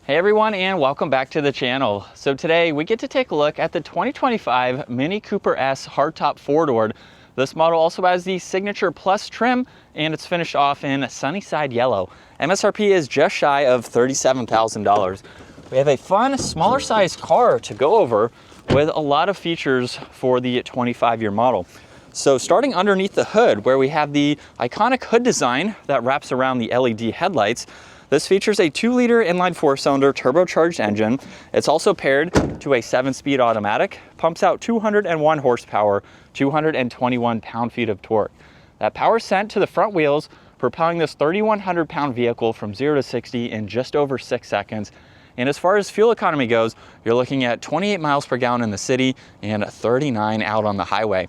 Hey everyone, and welcome back to the channel. So today we get to take a look at the 2025 Mini Cooper S hardtop four-door. This model also has the Signature Plus trim, and it's finished off in Sunnyside Yellow. MSRP is just shy of $37,000. We have a fun, smaller sized car to go over with a lot of features for the 25-year model. So starting underneath the hood, where we have the iconic hood design that wraps around the LED headlights, this features a 2-liter inline 4-cylinder turbocharged engine. It's also paired to a 7-speed automatic, pumps out 201 horsepower, 221 pound-feet of torque. That power is sent to the front wheels, propelling this 3,100-pound vehicle from 0 to 60 in just over 6 seconds. And as far as fuel economy goes, you're looking at 28 miles per gallon in the city and 39 out on the highway.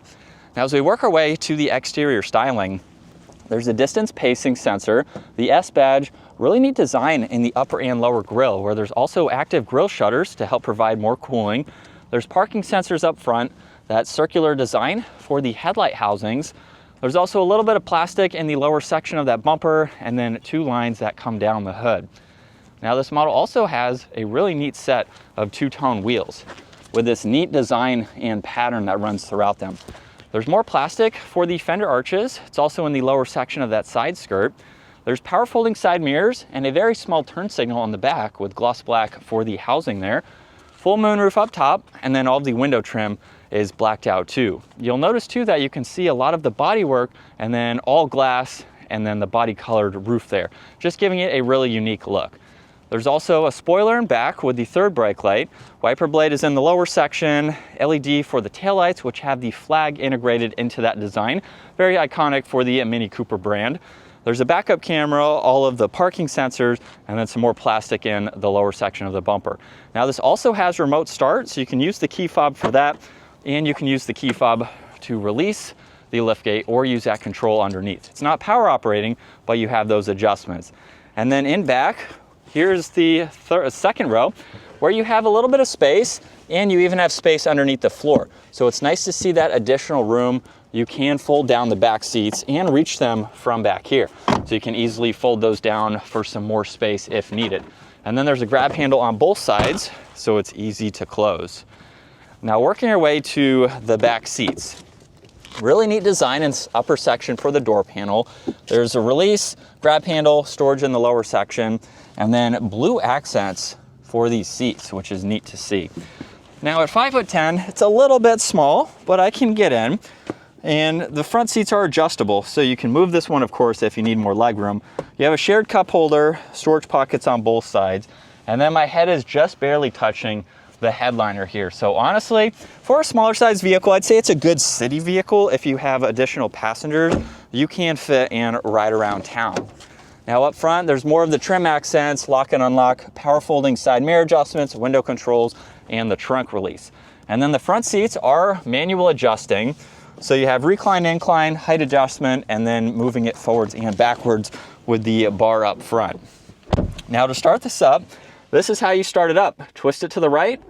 Now, as we work our way to the exterior styling, there's a distance pacing sensor, the S badge, really neat design in the upper and lower grille, where there's also active grille shutters to help provide more cooling. There's parking sensors up front, that circular design for the headlight housings. There's also a little bit of plastic in the lower section of that bumper, and then 2 lines that come down the hood. Now, this model also has a really neat set of 2-tone wheels with this neat design and pattern that runs throughout them. There's more plastic for the fender arches. It's also in the lower section of that side skirt. There's power folding side mirrors and a very small turn signal on the back with gloss black for the housing there. Full moonroof up top, and then all of the window trim is blacked out too. You'll notice too that you can see a lot of the bodywork and then all glass and then the body colored roof there, just giving it a really unique look. There's also a spoiler in back with the 3rd brake light. Wiper blade is in the lower section, LED for the taillights, which have the flag integrated into that design. Very iconic for the Mini Cooper brand. There's a backup camera, all of the parking sensors, and then some more plastic in the lower section of the bumper. Now, this also has remote start, so you can use the key fob for that, and you can use the key fob to release the liftgate or use that control underneath. It's not power operating, but you have those adjustments. And then in back, here's the second row, where you have a little bit of space, and you even have space underneath the floor. So it's nice to see that additional room. You can fold down the back seats and reach them from back here. So you can easily fold those down for some more space if needed. And then there's a grab handle on both sides, so it's easy to close. Now, working our way to the back seats. Really neat design in this upper section for the door panel. There's a release, grab handle, storage in the lower section, and then blue accents for these seats, which is neat to see. Now, at 5'10", it's a little bit small, but I can get in. And the front seats are adjustable, so you can move this one, of course, if you need more leg room. You have a shared cup holder, storage pockets on both sides, and then my head is just barely touching the headliner here. So honestly, for a smaller size vehicle, I'd say it's a good city vehicle. If you have additional passengers, you can fit and ride around town. Now, up front, there's more of the trim accents, lock and unlock, power folding side mirror adjustments, window controls, and the trunk release. And then the front seats are manual adjusting. So you have recline, incline, height adjustment, and then moving it forwards and backwards with the bar up front. Now, to start this up, this is how you start it up. Twist it to the right,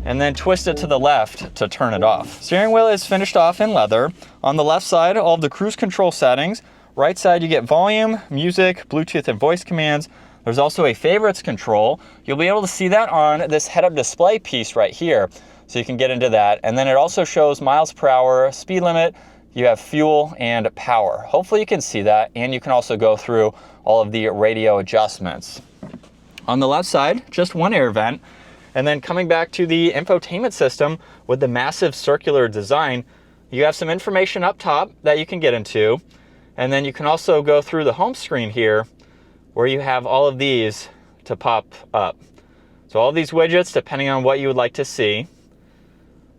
and then twist it to the left to turn it off. Steering wheel is finished off in leather. On the left side, all of the cruise control settings. Right side, you get volume, music, Bluetooth, and voice commands. There's also a favorites control. You'll be able to see that on this head-up display piece right here. So you can get into that. And then it also shows miles per hour, speed limit, you have fuel and power. Hopefully you can see that, and you can also go through all of the radio adjustments. On the left side, just one air vent. And then coming back to the infotainment system with the massive circular design, you have some information up top that you can get into. And then you can also go through the home screen here, where you have all of these to pop up. So all of these widgets, depending on what you would like to see.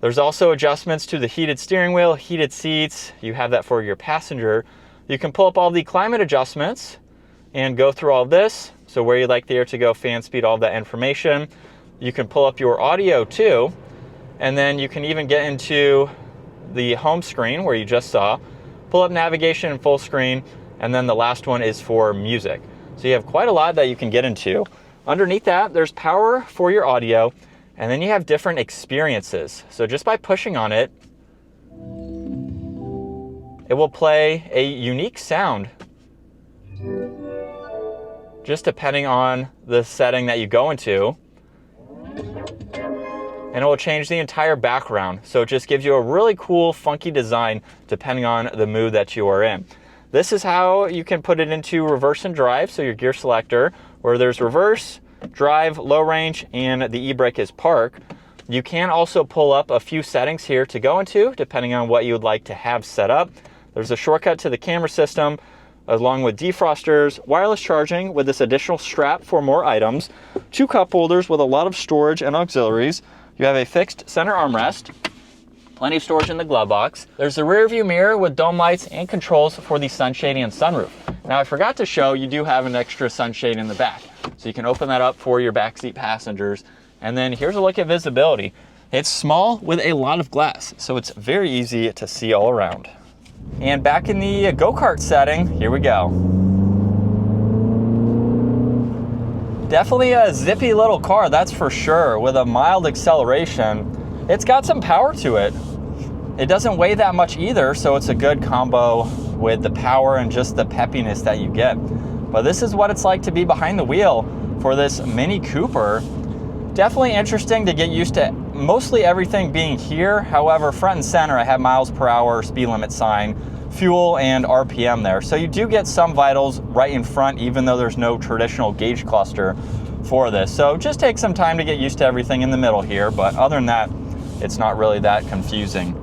There's also adjustments to the heated steering wheel, heated seats. You have that for your passenger. You can pull up all the climate adjustments and go through all this. So where you'd like the air to go, fan speed, all that information. You can pull up your audio too. And then you can even get into the home screen where you just saw. Pull up navigation in full screen. And then the last one is for music. So you have quite a lot that you can get into. Underneath that, there's power for your audio. And then you have different experiences. So just by pushing on it, it will play a unique sound just depending on the setting that you go into. And it will change the entire background. So it just gives you a really cool, funky design depending on the mood that you are in. This is how you can put it into reverse and drive, so your gear selector, where there's reverse, drive, low range, and the e-brake is park. You can also pull up a few settings here to go into, depending on what you would like to have set up. There's a shortcut to the camera system, along with defrosters, wireless charging with this additional strap for more items, 2 cup holders with a lot of storage and auxiliaries. You have a fixed center armrest, plenty of storage in the glove box. There's a rear view mirror with dome lights and controls for the sun shading and sunroof. Now I forgot to show, you do have an extra sunshade in the back. So you can open that up for your backseat passengers. And then here's a look at visibility. It's small with a lot of glass, so it's very easy to see all around. And back in the go-kart setting, here we go. Definitely a zippy little car, that's for sure, with a mild acceleration. It's got some power to it. It doesn't weigh that much either, so it's a good combo with the power and just the peppiness that you get. But this is what it's like to be behind the wheel for this Mini Cooper. Definitely interesting to get used to mostly everything being here. However, front and center, I have miles per hour, speed limit sign, fuel, and RPM there. So you do get some vitals right in front, even though there's no traditional gauge cluster for this. So just take some time to get used to everything in the middle here. But other than that, it's not really that confusing.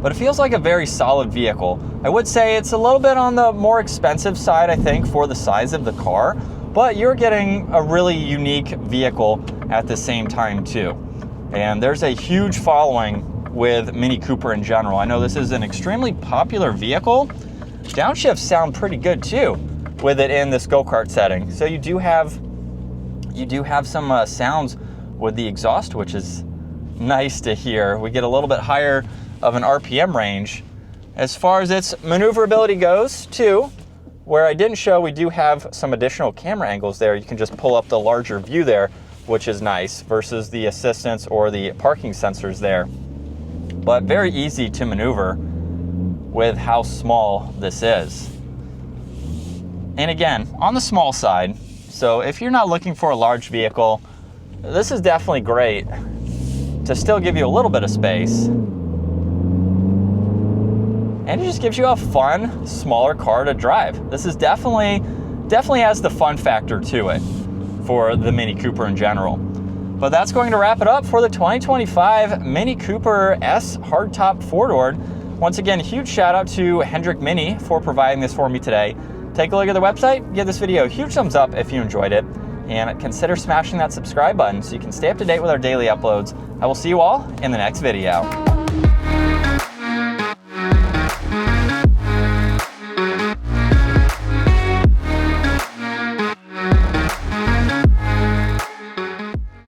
But it feels like a very solid vehicle. I would say it's a little bit on the more expensive side, I think, for the size of the car. But you're getting a really unique vehicle at the same time too. And there's a huge following with Mini Cooper in general. I know this is an extremely popular vehicle. Downshifts sound pretty good too with it in this go-kart setting. So you do have some sounds with the exhaust, which is nice to hear. We get a little bit higher of an RPM range. As far as its maneuverability goes too, where I didn't show, we do have some additional camera angles there. You can just pull up the larger view there, which is nice, versus the assistance or the parking sensors there. But very easy to maneuver with how small this is. And again, on the small side, so if you're not looking for a large vehicle, this is definitely great to still give you a little bit of space. And it just gives you a fun, smaller car to drive. This is definitely has the fun factor to it for the Mini Cooper in general. But that's going to wrap it up for the 2025 Mini Cooper S hardtop four-door. Once again, huge shout out to Hendrick Mini for providing this for me today. Take a look at their website, give this video a huge thumbs up if you enjoyed it, and consider smashing that subscribe button so you can stay up to date with our daily uploads. I will see you all in the next video.